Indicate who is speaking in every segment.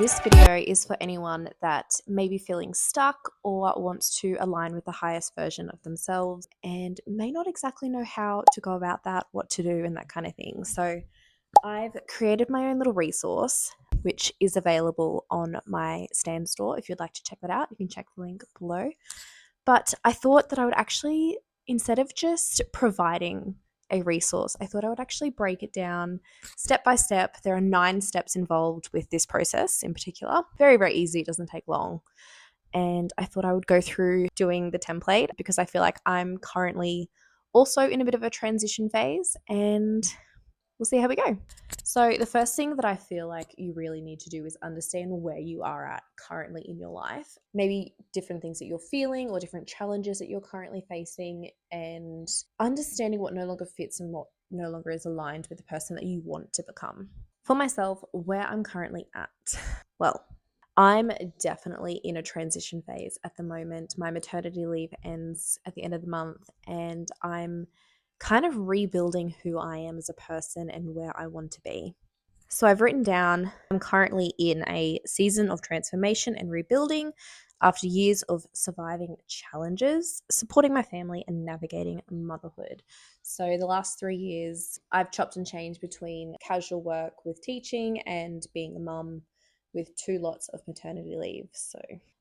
Speaker 1: this video is for anyone that may be feeling stuck or wants to align with the highest version of themselves and may not exactly know how to go about that, what to do, and that kind of thing. So I've created my own little resource, which is available on my Stand store. If you'd like to check that out, you can check the link below. But I thought that I would actually, instead of just providing a resource, I thought I would actually break it down step by step. There are 9 steps involved with this process in particular. Very, very easy. It doesn't take long. And I thought I would go through doing the template because I feel like I'm currently also in a bit of a transition phase, and we'll see how we go. So the first thing that I feel like you really need to do is understand where you are at currently in your life. Maybe different things that you're feeling or different challenges that you're currently facing, and understanding what no longer fits and what no longer is aligned with the person that you want to become. For myself, where I'm currently at, well, I'm definitely in a transition phase at the moment. My maternity leave ends at the end of the month, and I'm kind of rebuilding who I am as a person and where I want to be. So I've written down, I'm currently in a season of transformation and rebuilding after years of surviving challenges, supporting my family, and navigating motherhood. So the last 3 years, I've chopped and changed between casual work with teaching and being a mum with 2 lots of maternity leave. So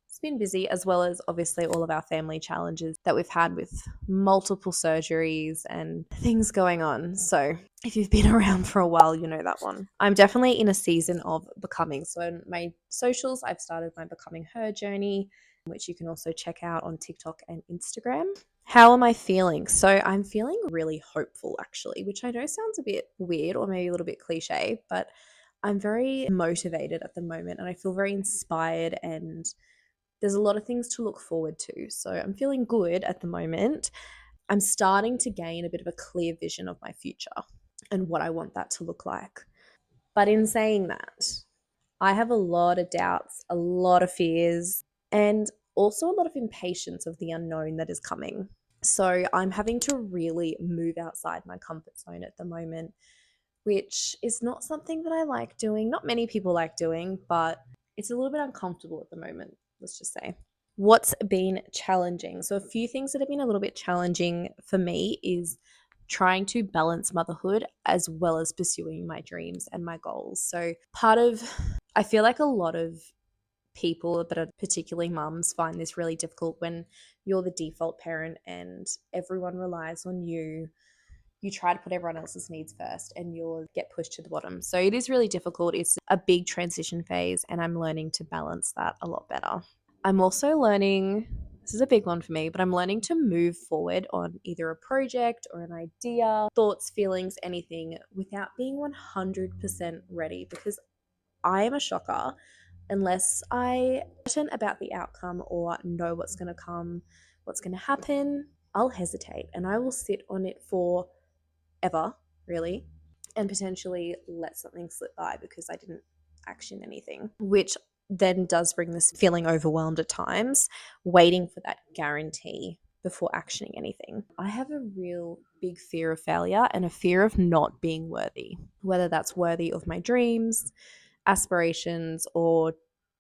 Speaker 1: it's been busy, as well as obviously all of our family challenges that we've had with multiple surgeries and things going on. So if you've been around for a while, you know that one. I'm definitely in a season of becoming. So on my socials, I've started my Becoming Her journey, which you can also check out on TikTok and Instagram. How am I feeling? So I'm feeling really hopeful, actually, which I know sounds a bit weird or maybe a little bit cliche, but I'm very motivated at the moment and I feel very inspired, and there's a lot of things to look forward to. So I'm feeling good at the moment. I'm starting to gain a bit of a clear vision of my future and what I want that to look like. But in saying that, I have a lot of doubts, a lot of fears, and also a lot of impatience of the unknown that is coming. So I'm having to really move outside my comfort zone at the moment, which is not something that I like doing. Not many people like doing, but it's a little bit uncomfortable at the moment, let's just say. What's been challenging? So a few things that have been a little bit challenging for me is trying to balance motherhood as well as pursuing my dreams and my goals. So I feel like a lot of people, but particularly mums, find this really difficult when you're the default parent and everyone relies on you. You try to put everyone else's needs first and you'll get pushed to the bottom. So it is really difficult. It's a big transition phase, and I'm learning to balance that a lot better. I'm also learning, this is a big one for me, but I'm learning to move forward on either a project or an idea, thoughts, feelings, anything, without being 100% ready, because I am a shocker. Unless I'm certain about the outcome or know what's going to come, what's going to happen, I'll hesitate and I will sit on it for ever, really, and potentially let something slip by because I didn't action anything, which then does bring this feeling overwhelmed at times, waiting for that guarantee before actioning anything. I have a real big fear of failure and a fear of not being worthy, whether that's worthy of my dreams, aspirations, or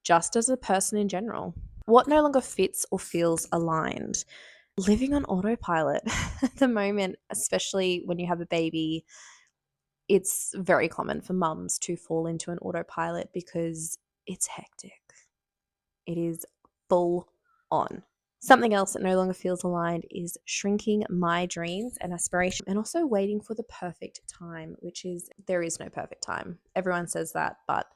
Speaker 1: just as a person in general. What no longer fits or feels aligned? Living on autopilot at the moment, especially when you have a baby, it's very common for mums to fall into an autopilot because it's hectic. It is full on. Something else that no longer feels aligned is shrinking my dreams and aspirations, and also waiting for the perfect time, which is, there is no perfect time. Everyone says that, but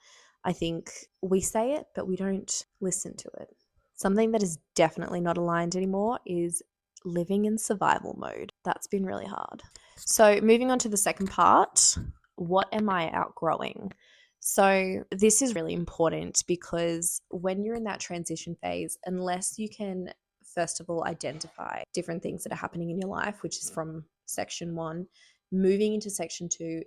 Speaker 1: I think we say it, but we don't listen to it. Something that is definitely not aligned anymore is living in survival mode. That's been really hard. So moving on to the second part, what am I outgrowing? So this is really important because when you're in that transition phase, unless you can, first of all, identify different things that are happening in your life, which is from section 1, moving into section 2,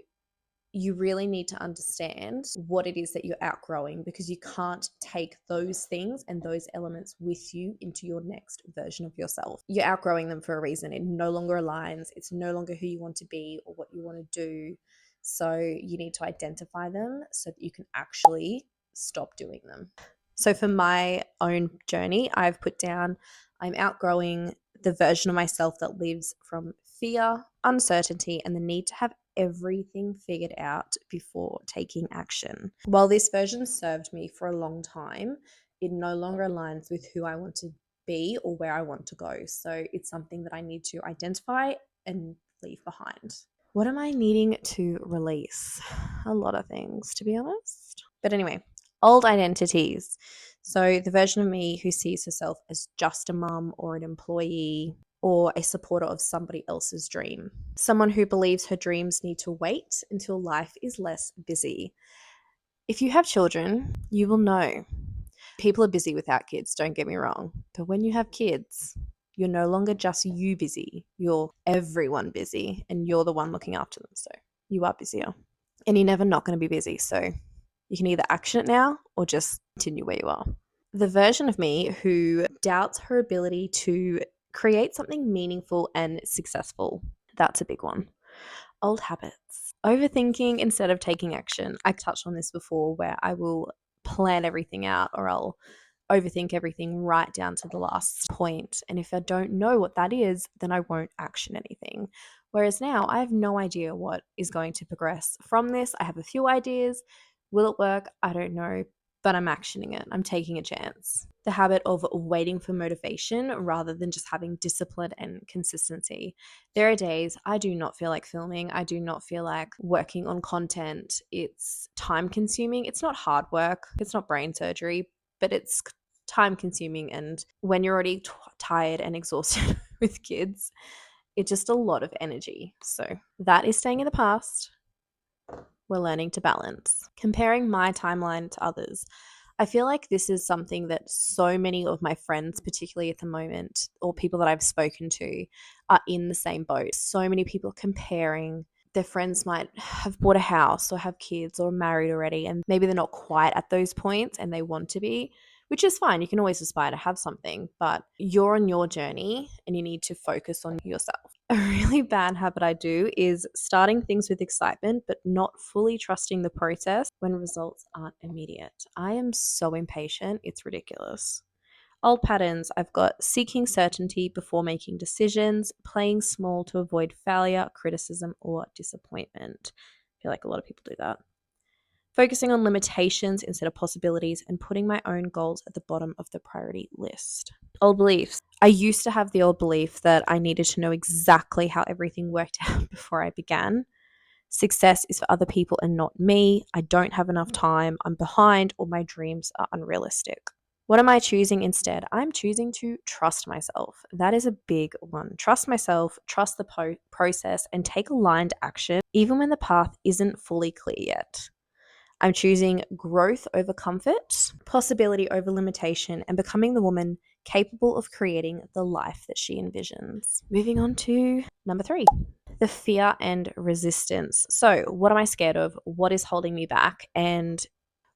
Speaker 1: you really need to understand what it is that you're outgrowing, because you can't take those things and those elements with you into your next version of yourself. You're outgrowing them for a reason. It no longer aligns. It's no longer who you want to be or what you want to do. So you need to identify them so that you can actually stop doing them. So for my own journey, I've put down I'm outgrowing the version of myself that lives from fear, uncertainty, and the need to have everything figured out before taking action. While this version served me for a long time, it no longer aligns with who I want to be or where I want to go. So it's something that I need to identify and leave behind. What am I needing to release? A lot of things, to be honest. But anyway, old identities. So the version of me who sees herself as just a mum or an employee or a supporter of somebody else's dream. Someone who believes her dreams need to wait until life is less busy. If you have children, you will know. People are busy without kids, don't get me wrong. But when you have kids, you're no longer just you busy. You're everyone busy and you're the one looking after them. So you are busier. And you're never not going to be busy. So you can either action it now or just continue where you are. The version of me who doubts her ability to create something meaningful and successful. That's a big one. Old habits. Overthinking instead of taking action. I touched on this before where I will plan everything out or I'll overthink everything right down to the last point. And if I don't know what that is, then I won't action anything. Whereas now I have no idea what is going to progress from this. I have a few ideas. Will it work? I don't know, but I'm actioning it. I'm taking a chance. The habit of waiting for motivation rather than just having discipline and consistency. There are days I do not feel like filming. I do not feel like working on content. It's time consuming. It's not hard work. It's not brain surgery, but it's time consuming. And when you're already tired and exhausted with kids, it's just a lot of energy. So that is staying in the past. We're learning to balance. Comparing my timeline to others. I feel like this is something that so many of my friends, particularly at the moment, or people that I've spoken to, are in the same boat. So many people comparing. Their friends might have bought a house or have kids or married already, and maybe they're not quite at those points and they want to be, which is fine. You can always aspire to have something, but you're on your journey and you need to focus on yourself. A really bad habit I do is starting things with excitement, but not fully trusting the process when results aren't immediate. I am so impatient, it's ridiculous. Old patterns. I've got seeking certainty before making decisions, playing small to avoid failure, criticism, or disappointment. I feel like a lot of people do that. Focusing on limitations instead of possibilities and putting my own goals at the bottom of the priority list. Old beliefs. I used to have the old belief that I needed to know exactly how everything worked out before I began. Success is for other people and not me. I don't have enough time. I'm behind, or my dreams are unrealistic. What am I choosing instead? I'm choosing to trust myself. That is a big one. Trust myself, trust the process, and take aligned action even when the path isn't fully clear yet. I'm choosing growth over comfort, possibility over limitation, and becoming the woman capable of creating the life that she envisions. Moving on to number 3, the fear and resistance. So, what am I scared of? What is holding me back? And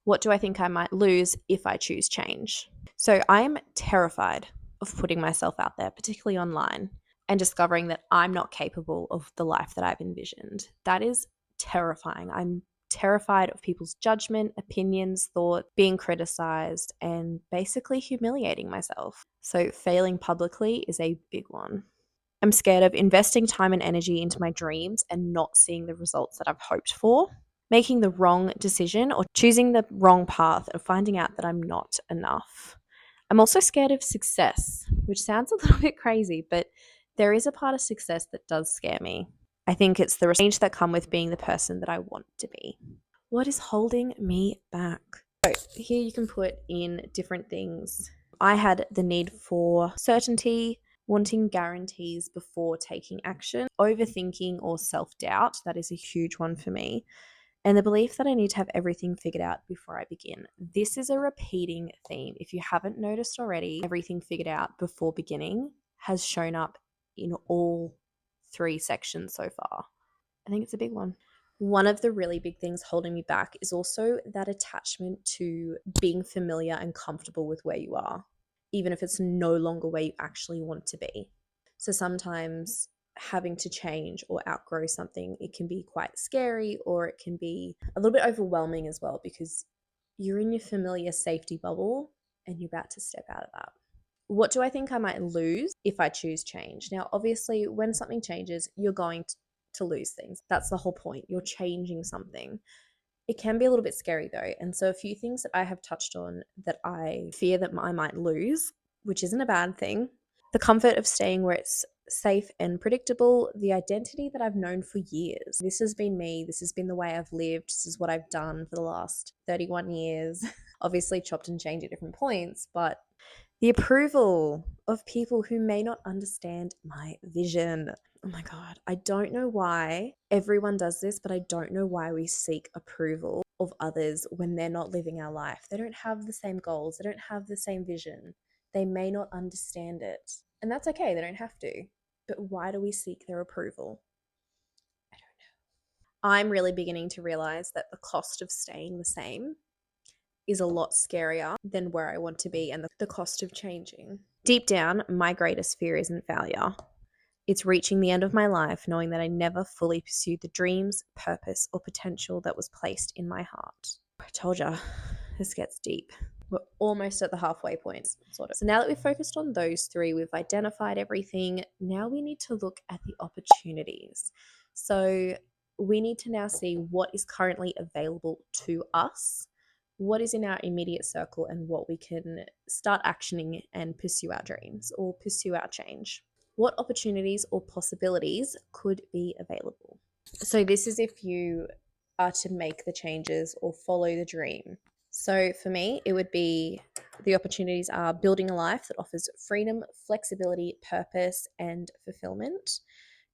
Speaker 1: what do I think I might lose if I choose change? So, I'm terrified of putting myself out there, particularly online, and discovering that I'm not capable of the life that I've envisioned. That is terrifying. I'm terrified of people's judgment, opinions, thought, being criticized, and basically humiliating myself. So, failing publicly is a big one. I'm scared of investing time and energy into my dreams and not seeing the results that I've hoped for, making the wrong decision or choosing the wrong path and finding out that I'm not enough. I'm also scared of success, which sounds a little bit crazy, but there is a part of success that does scare me. I think it's the change that come with being the person that I want to be. What is holding me back? So here you can put in different things. I had the need for certainty, wanting guarantees before taking action, overthinking or self-doubt. That is a huge one for me. And the belief that I need to have everything figured out before I begin. This is a repeating theme. If you haven't noticed already, everything figured out before beginning has shown up in all 3 sections so far. I think it's a big one. One of the really big things holding me back is also that attachment to being familiar and comfortable with where you are, even if it's no longer where you actually want to be. So sometimes having to change or outgrow something, it can be quite scary, or it can be a little bit overwhelming as well, because you're in your familiar safety bubble and you're about to step out of that. What do I think I might lose if I choose change? Now, obviously, when something changes, you're going to lose things. That's the whole point. You're changing something. It can be a little bit scary though. And so, a few things that I have touched on that I fear that I might lose, which isn't a bad thing: the comfort of staying where it's safe and predictable, the identity that I've known for years. This has been me. This has been the way I've lived. This is what I've done for the last 31 years. Obviously, chopped and changed at different points, but the approval of people who may not understand my vision. Oh my God, I don't know why everyone does this, but I don't know why we seek approval of others when they're not living our life. They don't have the same goals, they don't have the same vision. They may not understand it. And that's okay, they don't have to. But why do we seek their approval? I don't know. I'm really beginning to realize that the cost of staying the same is a lot scarier than where I want to be and the cost of changing. Deep down, my greatest fear isn't failure. It's reaching the end of my life knowing that I never fully pursued the dreams, purpose, or potential that was placed in my heart. I told you, this gets deep. We're almost at the halfway point, sort of. So now that we've focused on those three, we've identified everything, now we need to look at the opportunities. So we need to now see what is currently available to us, what is in our immediate circle, and what we can start actioning and pursue our dreams or pursue our change. What opportunities or possibilities could be available? So this is if you are to make the changes or follow the dream. So for me, it would be, the opportunities are building a life that offers freedom, flexibility, purpose, and fulfillment,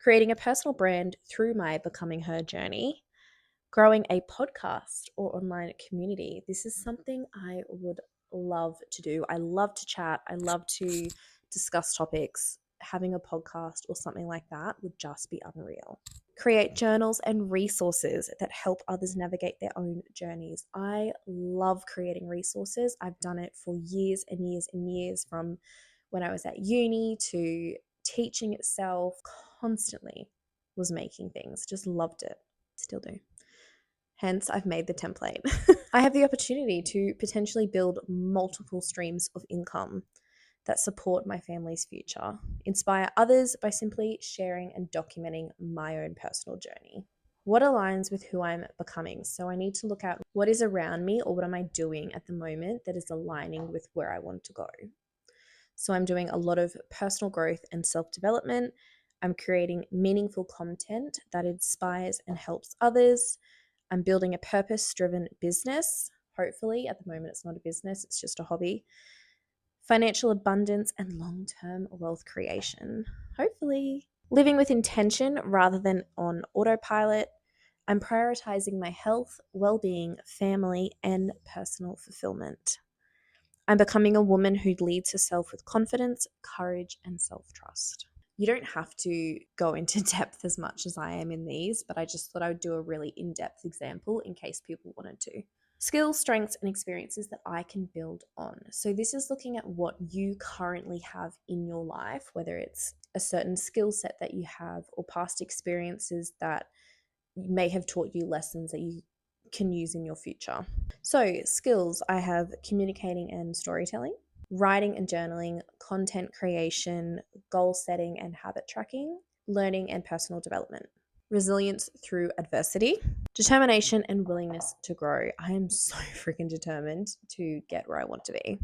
Speaker 1: creating a personal brand through my Becoming Her journey, growing a podcast or online community. This is something I would love to do. I love to chat. I love to discuss topics. Having a podcast or something like that would just be unreal. Create journals and resources that help others navigate their own journeys. I love creating resources. I've done it for years and years and years, from when I was at uni to teaching itself. Constantly was making things. Just loved it. Still do. Hence, I've made the template. I have the opportunity to potentially build multiple streams of income that support my family's future, inspire others by simply sharing and documenting my own personal journey. What aligns with who I'm becoming? So I need to look at what is around me or what am I doing at the moment that is aligning with where I want to go. So I'm doing a lot of personal growth and self-development. I'm creating meaningful content that inspires and helps others. I'm building a purpose-driven business. Hopefully, at the moment it's not a business, it's just a hobby. Financial abundance and long-term wealth creation. Hopefully, living with intention rather than on autopilot. I'm prioritizing my health, well-being, family, and personal fulfillment. I'm becoming a woman who leads herself with confidence, courage, and self-trust. You don't have to go into depth as much as I am in these, but I just thought I would do a really in-depth example in case people wanted to. Skills, strengths, and experiences that I can build on. So this is looking at what you currently have in your life, whether it's a certain skill set that you have or past experiences that may have taught you lessons that you can use in your future. So skills, I have communicating and storytelling, writing and journaling, content creation, goal setting and habit tracking, learning and personal development, resilience through adversity, determination and willingness to grow. I am so freaking determined to get where I want to be.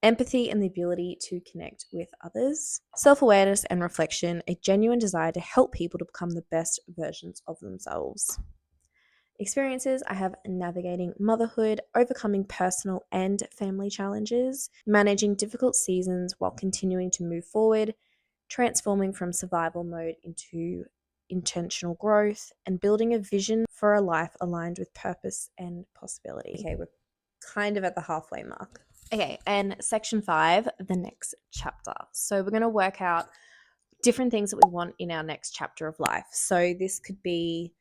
Speaker 1: Empathy and the ability to connect with others. Self-awareness and reflection, a genuine desire to help people to become the best versions of themselves. Experiences, I have navigating motherhood, overcoming personal and family challenges, managing difficult seasons while continuing to move forward, transforming from survival mode into intentional growth, and building a vision for a life aligned with purpose and possibility. Okay, we're kind of at the halfway mark. Okay, and section 5, the next chapter. So we're going to work out different things that we want in our next chapter of life. So this could be,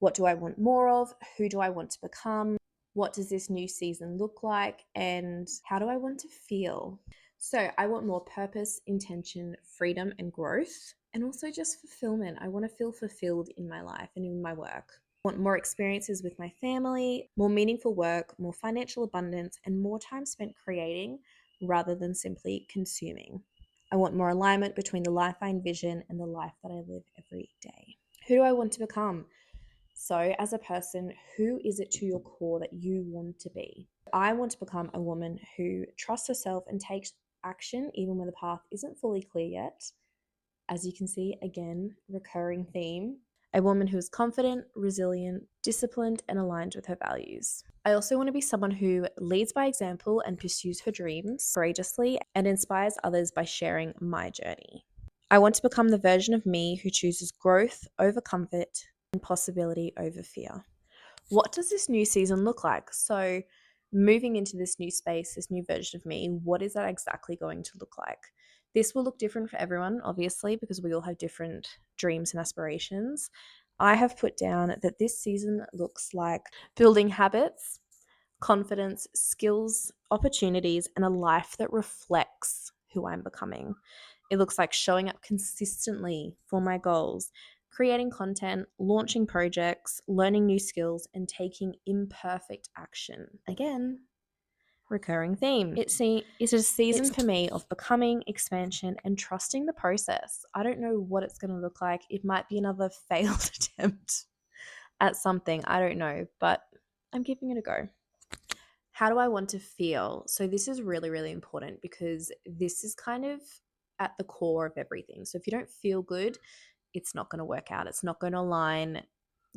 Speaker 1: what do I want more of? Who do I want to become? What does this new season look like? And how do I want to feel? So I want more purpose, intention, freedom, and growth, and also just fulfillment. I want to feel fulfilled in my life and in my work. I want more experiences with my family, more meaningful work, more financial abundance, and more time spent creating rather than simply consuming. I want more alignment between the life I envision and the life that I live every day. Who do I want to become? So, as a person, who is it to your core that you want to be? I want to become a woman who trusts herself and takes action even when the path isn't fully clear yet. As you can see, again, recurring theme. A woman who is confident, resilient, disciplined, and aligned with her values. I also want to be someone who leads by example and pursues her dreams courageously and inspires others by sharing my journey. I want to become the version of me who chooses growth over comfort and possibility over fear. What does this new season look like? So, moving into this new space, this new version of me, what is that exactly going to look like? This will look different for everyone, obviously, because we all have different dreams and aspirations. I have put down that this season looks like building habits, confidence, skills, opportunities, and a life that reflects who I'm becoming. It looks like showing up consistently for my goals, creating content, launching projects, learning new skills, and taking imperfect action. Again, recurring theme. It's a season for me of becoming, expansion, and trusting the process. I don't know what it's going to look like. It might be another failed attempt at something. I don't know, but I'm giving it a go. How do I want to feel? So this is really, really important because this is kind of at the core of everything. So if you don't feel good, it's not going to work out. It's not going to align.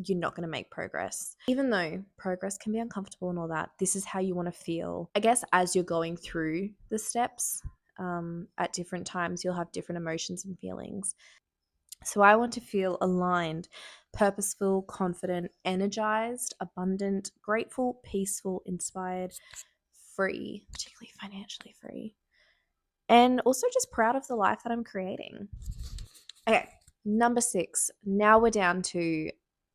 Speaker 1: You're not going to make progress. Even though progress can be uncomfortable and all that, this is how you want to feel. I guess as you're going through the steps, at different times, you'll have different emotions and feelings. So I want to feel aligned, purposeful, confident, energized, abundant, grateful, peaceful, inspired, free, particularly financially free, and also just proud of the life that I'm creating. Okay, number 6. Now we're down to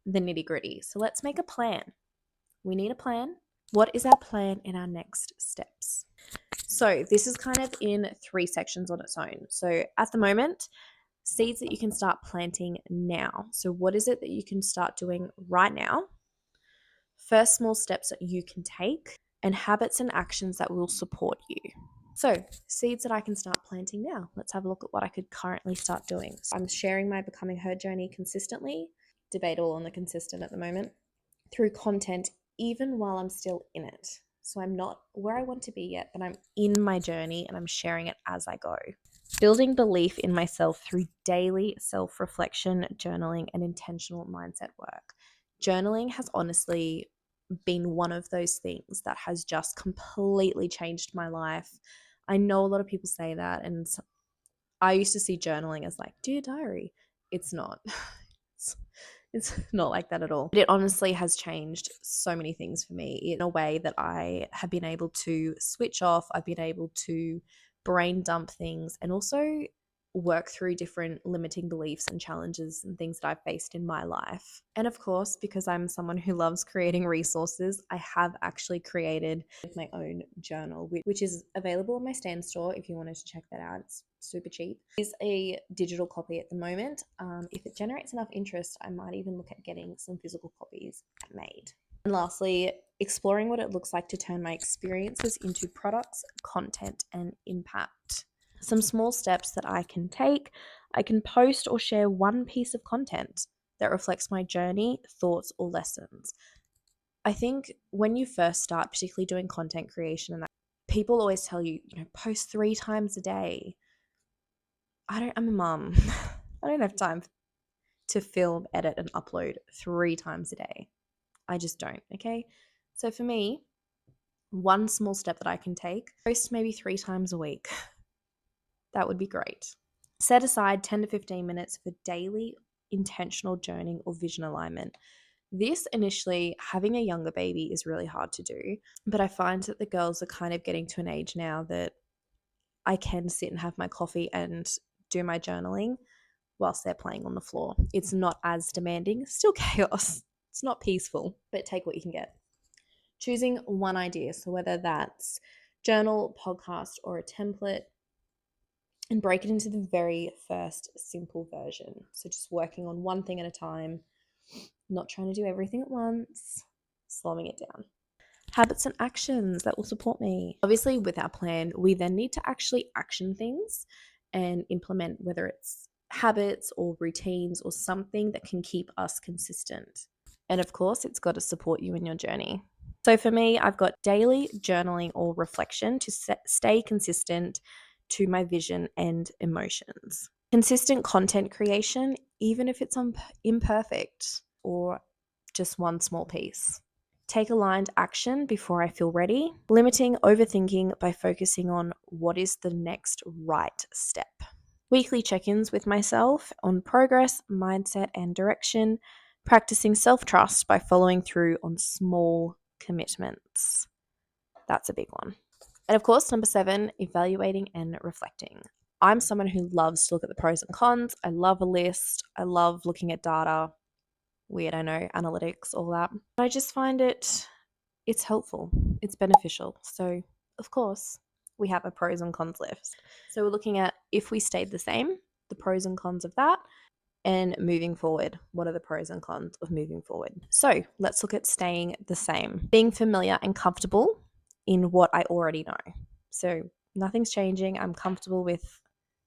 Speaker 1: the nitty-gritty. So let's make a plan. We need a plan. What is our plan in our next steps? So this is kind of in 3 sections on its own. So at the moment, seeds that you can start planting now. So what is it that you can start doing right now? First small steps that you can take, and habits and actions that will support you. So seeds that I can start planting now. Let's have a look at what I could currently start doing. So I'm sharing my becoming her journey consistently, debatable on the consistent at the moment, through content even while I'm still in it. So I'm not where I want to be yet, but I'm in my journey and I'm sharing it as I go. Building belief in myself through daily self-reflection, journaling, and intentional mindset work. Journaling has honestly been one of those things that has just completely changed my life. I know a lot of people say that, and I used to see journaling as like, dear diary. It's not. It's not like that at all. But it honestly has changed so many things for me in a way that I have been able to switch off. I've been able to brain dump things and also work through different limiting beliefs and challenges and things that I've faced in my life. And of course, because I'm someone who loves creating resources, I have actually created my own journal, which is available on my Stan store if you wanted to check that out. It's super cheap. It's a digital copy at the moment. If it generates enough interest, I might even look at getting some physical copies made. And lastly, exploring what it looks like to turn my experiences into products, content, and impact. Some small steps that I can take. I can post or share one piece of content that reflects my journey, thoughts, or lessons. I think when you first start, particularly doing content creation, and that, people always tell you, post 3 times a day. I'm a mum. I don't have time to film, edit, and upload 3 times a day. I just don't, okay? So for me, one small step that I can take, post maybe 3 times a week. That would be great. Set aside 10 to 15 minutes for daily intentional journaling or vision alignment. This initially, having a younger baby is really hard to do, but I find that the girls are kind of getting to an age now that I can sit and have my coffee and do my journaling whilst they're playing on the floor. It's not as demanding, still chaos. It's not peaceful, but take what you can get. Choosing one idea, so whether that's journal, podcast, or a template, and break it into the very first simple version. So just working on one thing at a time, not trying to do everything at once, slowing it down. Habits and actions that will support me. Obviously, with our plan, we then need to actually action things and implement, whether it's habits or routines or something that can keep us consistent. And of course, it's got to support you in your journey. So for me, I've got daily journaling or reflection to stay consistent to my vision and emotions. Consistent content creation, even if it's imperfect or just one small piece. Take aligned action before I feel ready. Limiting overthinking by focusing on what is the next right step. Weekly check-ins with myself on progress, mindset, and direction. Practicing self-trust by following through on small commitments. That's a big one. And of course, number 7, evaluating and reflecting. I'm someone who loves to look at the pros and cons. I love a list. I love looking at data. Weird, I know, analytics, all that. I just find it's helpful. It's beneficial. So, of course, we have a pros and cons list. So we're looking at if we stayed the same, the pros and cons of that, and moving forward. What are the pros and cons of moving forward? So let's look at staying the same. Being familiar and comfortable in what I already know. So nothing's changing. I'm comfortable with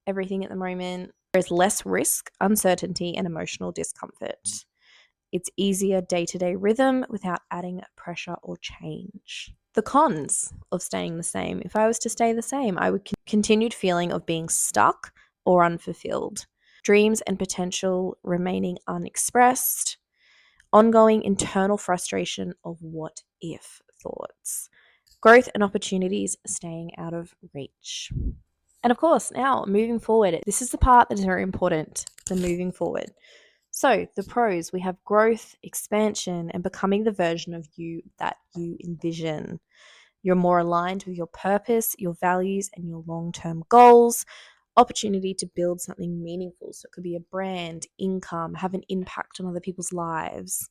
Speaker 1: everything at the moment. There's less risk, uncertainty, and emotional discomfort. It's easier day-to-day rhythm without adding pressure or change. The cons of staying the same. If I was to stay the same, I would continued feeling of being stuck or unfulfilled. Dreams and potential remaining unexpressed. Ongoing internal frustration of what if thoughts. Growth and opportunities staying out of reach. And of course, now moving forward, this is the part that is very important, the moving forward. So, the pros, we have growth, expansion, and becoming the version of you that you envision. You're more aligned with your purpose, your values, and your long-term goals. Opportunity to build something meaningful. So, it could be a brand, income, have an impact on other people's lives,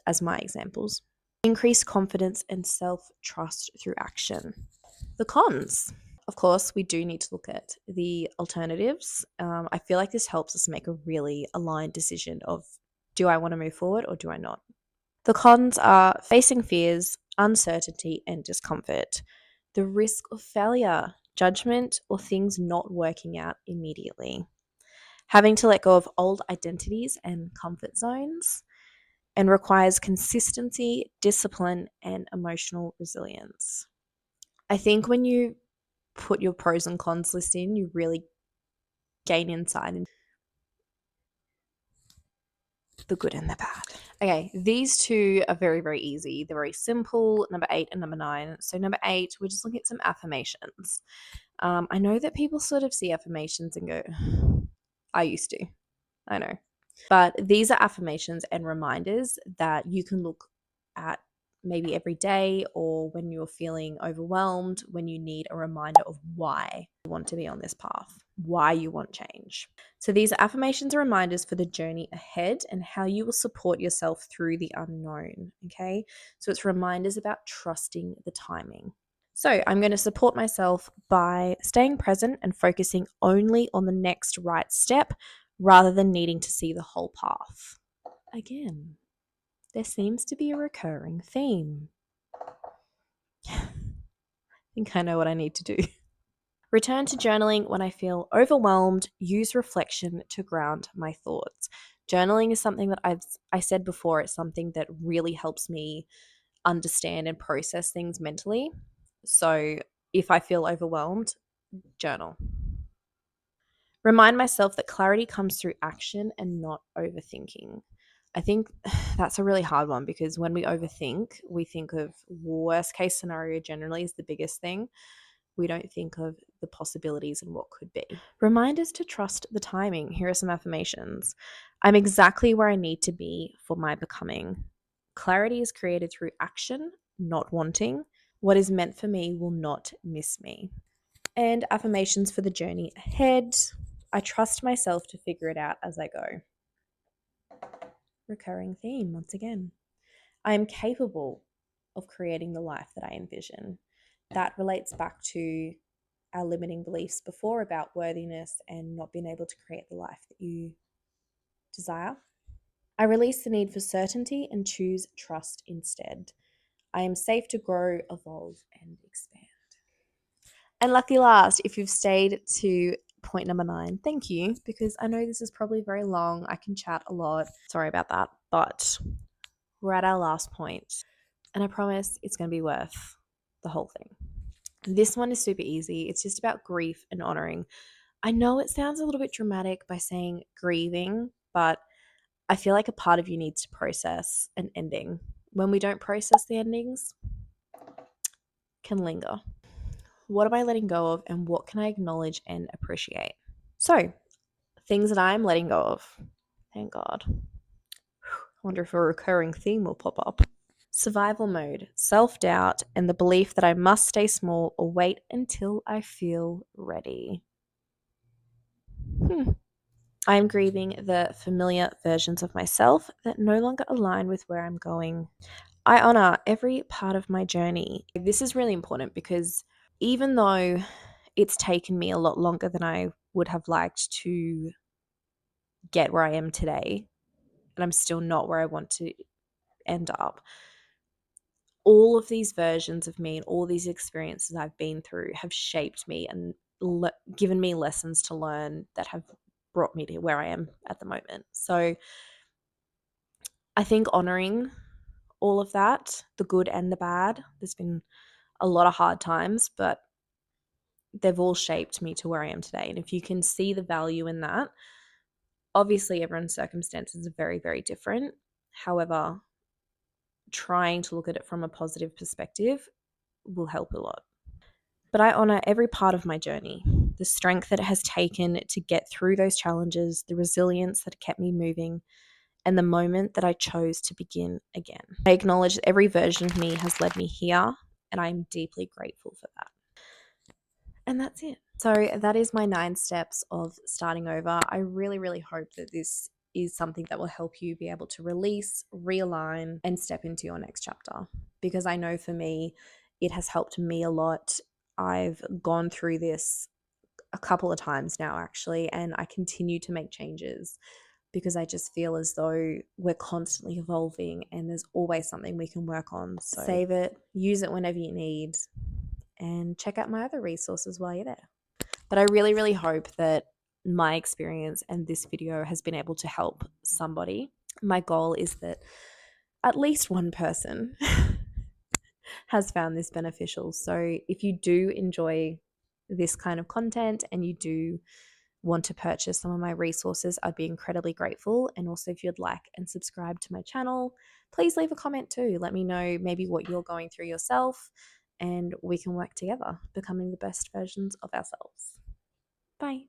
Speaker 1: as my examples. Increased confidence and self-trust through action. The cons. Of course, we do need to look at the alternatives. I feel like this helps us make a really aligned decision of, do I want to move forward or do I not? The cons are facing fears, uncertainty, and discomfort. The risk of failure, judgment, or things not working out immediately. Having to let go of old identities and comfort zones, and requires consistency, discipline, and emotional resilience. I think when you put your pros and cons list in, you really gain insight into the good and the bad. Okay, these two are very, very easy. They're very simple, number 8 and number 9. So number 8, we're just looking at some affirmations. I know that people sort of see affirmations and go, I used to. I know. But these are affirmations and reminders that you can look at maybe every day or when you're feeling overwhelmed, when you need a reminder of why you want to be on this path, why you want change. So these are affirmations and reminders for the journey ahead and how you will support yourself through the unknown, okay? So it's reminders about trusting the timing. So I'm going to support myself by staying present and focusing only on the next right step rather than needing to see the whole path. Again, there seems to be a recurring theme. I think I know what I need to do. Return to journaling when I feel overwhelmed. Use reflection to ground my thoughts. Journaling is something that I said before, it's something that really helps me understand and process things mentally. So if I feel overwhelmed, journal. Remind myself that clarity comes through action and not overthinking. I think that's a really hard one because when we overthink, we think of worst case scenario generally is the biggest thing. We don't think of the possibilities and what could be. Reminders to trust the timing. Here are some affirmations. I'm exactly where I need to be for my becoming. Clarity is created through action, not wanting. What is meant for me will not miss me. And affirmations for the journey ahead. I trust myself to figure it out as I go. Recurring theme once again. I am capable of creating the life that I envision. That relates back to our limiting beliefs before about worthiness and not being able to create the life that you desire. I release the need for certainty and choose trust instead. I am safe to grow, evolve, and expand. And lucky last, if you've stayed to point number 9, thank you, because I know this is probably very long. I can chat a lot. Sorry about that. But we're at our last point, and I promise it's going to be worth the whole thing. This one is super easy. It's just about grief and honoring. I know it sounds a little bit dramatic by saying grieving, but I feel like a part of you needs to process an ending. When we don't process the endings, can linger. What am I letting go of, and what can I acknowledge and appreciate? So, things that I'm letting go of. Thank God. I wonder if a recurring theme will pop up. Survival mode, self-doubt, and the belief that I must stay small or wait until I feel ready. I am grieving the familiar versions of myself that no longer align with where I'm going. I honor every part of my journey. This is really important because even though it's taken me a lot longer than I would have liked to get where I am today, and I'm still not where I want to end up, all of these versions of me and all these experiences I've been through have shaped me and given me lessons to learn that have brought me to where I am at the moment. So I think honoring all of that, the good and the bad, there's been a lot of hard times, but they've all shaped me to where I am today. And if you can see the value in that, obviously everyone's circumstances are very, very different. However, trying to look at it from a positive perspective will help a lot. But I honor every part of my journey, the strength that it has taken to get through those challenges, the resilience that kept me moving, and the moment that I chose to begin again. I acknowledge that every version of me has led me here, and I'm deeply grateful for that. And that's it. So that is my 9 steps of starting over. I really, really hope that this is something that will help you be able to release, realign, and step into your next chapter. Because I know for me, it has helped me a lot. I've gone through this a couple of times now, actually, and I continue to make changes because I just feel as though we're constantly evolving and there's always something we can work on. So save it, use it whenever you need, and check out my other resources while you're there. But I really, really hope that my experience and this video has been able to help somebody. My goal is that at least one person has found this beneficial. So if you do enjoy this kind of content and you do want to purchase some of my resources, I'd be incredibly grateful. And also, if you'd like and subscribe to my channel, please leave a comment too. Let me know maybe what you're going through yourself, and we can work together, becoming the best versions of ourselves. Bye.